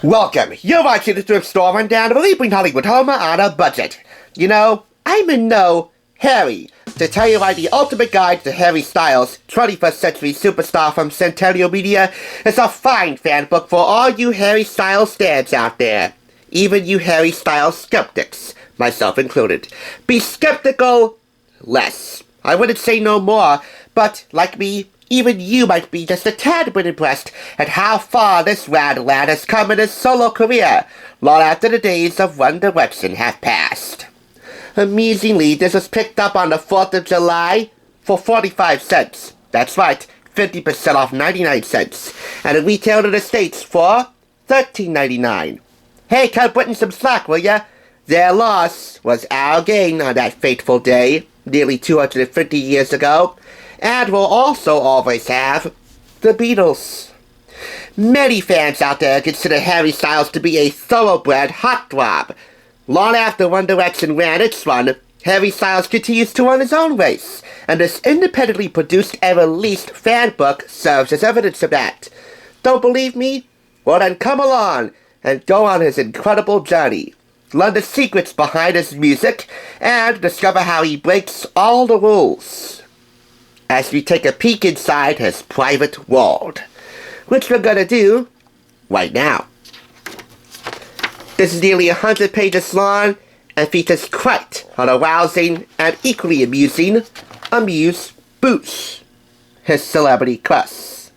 Welcome. You're watching the Thrift Store Rundown, where we bring Hollywood home on a budget. You know, I'm in no hurry to tell you why the ultimate guide to Harry Styles, 21st century superstar from Centennial Media, is a fine fan book for all you Harry Styles fans out there. Even you Harry Styles skeptics, myself included. Be skeptical less. I wouldn't say no more, but like me, even you might be just a tad bit impressed at how far this rad lad has come in his solo career, long after the days of One Direction have passed. Amazingly, this was picked up on the 4th of July for 45 cents. That's right, 50% off 99 cents. And it retailed in the States for $13.99. Hey, cut Britain some slack, will ya? Their loss was our gain on that fateful day, nearly 250 years ago. And will also always have the Beatles. Many fans out there consider Harry Styles to be a thoroughbred heartthrob. Long after One Direction ran its run, Harry Styles continues to run his own race, and this independently produced and released fan book serves as evidence of that. Don't believe me? Well then come along and go on his incredible journey. Learn the secrets behind his music, and discover how he breaks all the rules, as we take a peek inside his private world, which we're gonna do right now. This is nearly 100 pages long and features quite an arousing and equally amusing amuse-bouche, his celebrity crush,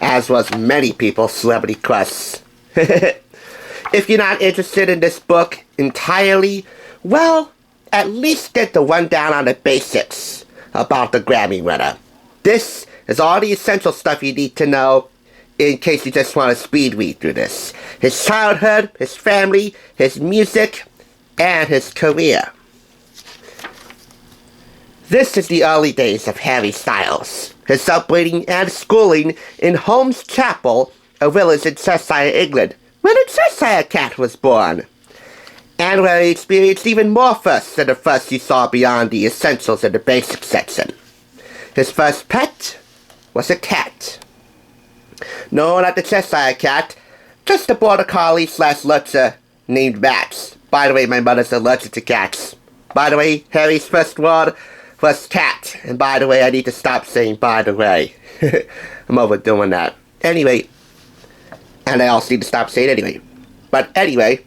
as was many people's celebrity crush. If you're not interested in this book entirely, well, at least get the rundown on the basics about the Grammy winner. This is all the essential stuff you need to know in case you just want to speed read through this. His childhood, his family, his music, and his career. This is the early days of Harry Styles. His upbringing and schooling in Holmes Chapel, a village in Cheshire, England, where the Cheshire Cat was born. And where he experienced even more firsts than the first you saw beyond the essentials in the basic section. His first pet was a cat. No, not the Cheshire Cat, just a border collie / lurcher named Max. By the way, my mother's allergic to cats. By the way, Harry's first word was cat. And by the way, I need to stop saying by the way. I'm overdoing that. Anyway, and I also need to stop saying anyway. But anyway,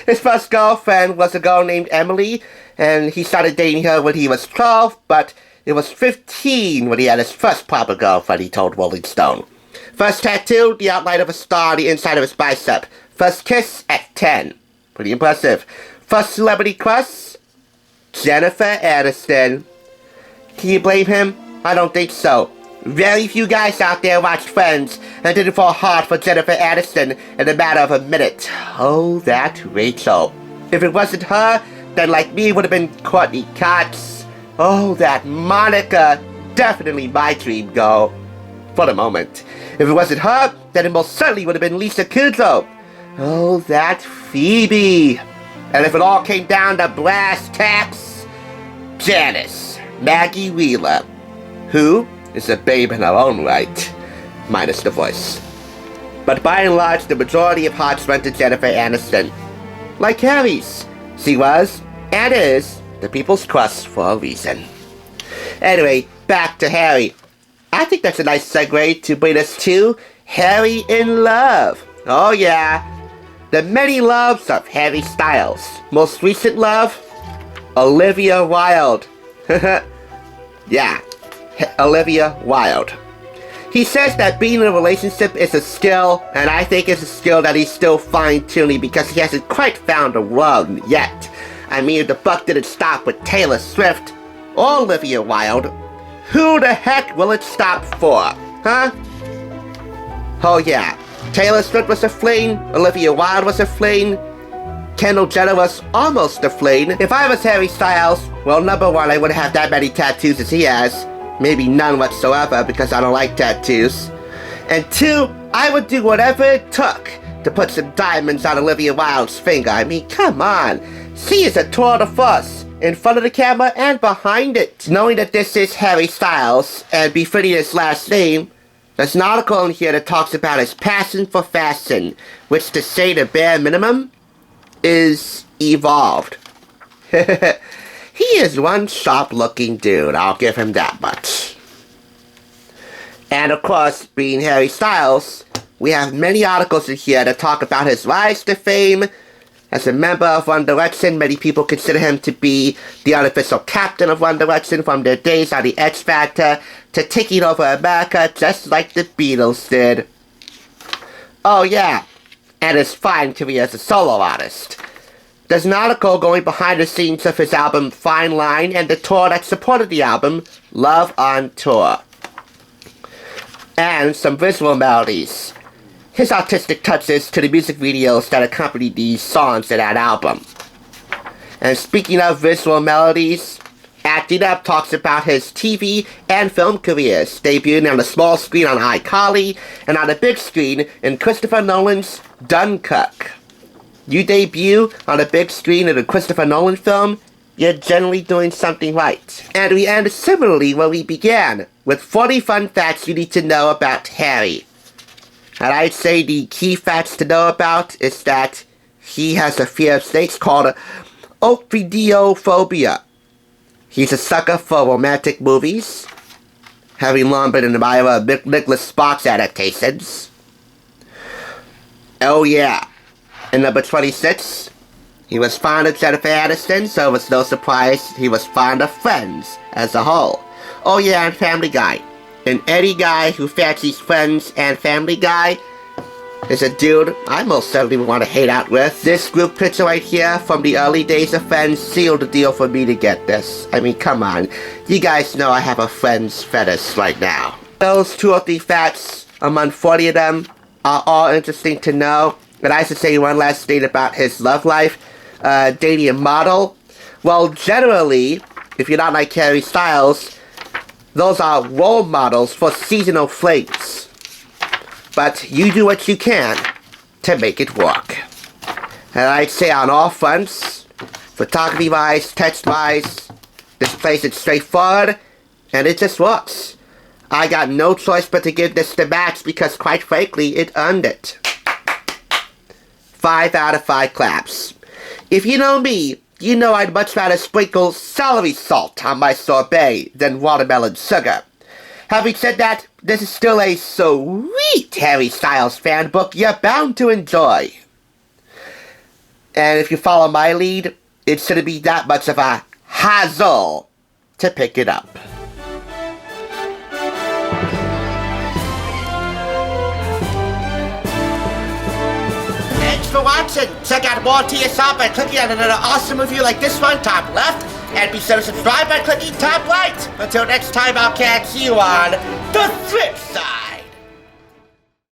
his first girlfriend was a girl named Emily, and he started dating her when he was 12, but it was 15 when he had his first proper girlfriend, he told Rolling Stone. First tattoo, the outline of a star on the inside of his bicep. First kiss at 10. Pretty impressive. First celebrity crush? Jennifer Aniston. Can you blame him? I don't think so. Very few guys out there watched Friends and didn't fall hard for Jennifer Aniston in a matter of a minute. Oh, that Rachel. If it wasn't her, then like me would have been Courtney Cox. Oh, that Monica. Definitely my dream girl. For the moment. If it wasn't her, then it most certainly would have been Lisa Kudrow. Oh, that Phoebe. And if it all came down to brass tacks, Janice, Maggie Wheeler, who is a babe in her own right, minus the voice. But by and large, the majority of hearts went to Jennifer Aniston. Like Harry's, she was, and is, the people's crush for a reason. Anyway, back to Harry. I think that's a nice segue to bring us to Harry in Love. Oh yeah, the many loves of Harry Styles. Most recent love, Olivia Wilde. Yeah. Olivia Wilde. He says that being in a relationship is a skill, and I think it's a skill that he's still fine-tuning because he hasn't quite found a one yet. I mean, if the buck didn't stop with Taylor Swift or Olivia Wilde, who the heck will it stop for? Huh? Oh yeah, Taylor Swift was a fling, Olivia Wilde was a fling, Kendall Jenner was almost a fling. If I was Harry Styles, well, number one, I wouldn't have that many tattoos as he has. Maybe none whatsoever because I don't like tattoos. And two, I would do whatever it took to put some diamonds on Olivia Wilde's finger. I mean, come on. She is a tour de force in front of the camera and behind it. Knowing that this is Harry Styles and befitting his last name, There's an article in here that talks about his passion for fashion, which to say the bare minimum is evolved. He is one sharp-looking dude, I'll give him that much. And of course, being Harry Styles, we have many articles in here that talk about his rise to fame. As a member of One Direction, many people consider him to be the unofficial captain of One Direction from their days on the X Factor to taking over America just like the Beatles did. Oh yeah, and his fine career as a solo artist. There's an article going behind the scenes of his album Fine Line and the tour that supported the album, Love on Tour. And some visual melodies. His artistic touches to the music videos that accompany these songs in that album. And speaking of visual melodies, Acting Up talks about his TV and film careers, debuting on the small screen on iCarly and on the big screen in Christopher Nolan's Dunkirk. You debut on the big screen in a Christopher Nolan film, you're generally doing something right. And we end similarly where we began, with 40 fun facts you need to know about Harry. And I'd say the key facts to know about is that he has a fear of snakes called ophidiophobia. He's a sucker for romantic movies, having long been an admirer of Nicholas Sparks adaptations. Oh yeah, and number 26, he was fond of Jennifer Aniston, so it was no surprise he was fond of Friends as a whole. Oh yeah, and Family Guy. And any guy who fancies Friends and Family Guy is a dude I most certainly would want to hate out with. This group picture right here from the early days of Friends sealed the deal for me to get this. I mean, come on. You guys know I have a Friends fetish right now. Those 2 or 3 facts among 40 of them are all interesting to know. And I should say one last thing about his love life. Dating a model. Well, generally, if you're not like Harry Styles, those are role models for seasonal flings. But you do what you can to make it work. And I'd say on all fronts, photography-wise, text-wise, this place is straightforward, and it just works. I got no choice but to give this the max because, quite frankly, it earned it. 5 out of 5 claps. If you know me, you know I'd much rather sprinkle celery salt on my sorbet than watermelon sugar. Having said that, this is still a sweet Harry Styles fan book you're bound to enjoy. And if you follow my lead, it shouldn't be that much of a hassle to pick it up. Thanks for watching. Check out more TSR by clicking on another awesome review like this one, top left. And be sure to subscribe by clicking top right. Until next time, I'll catch you on the flip side.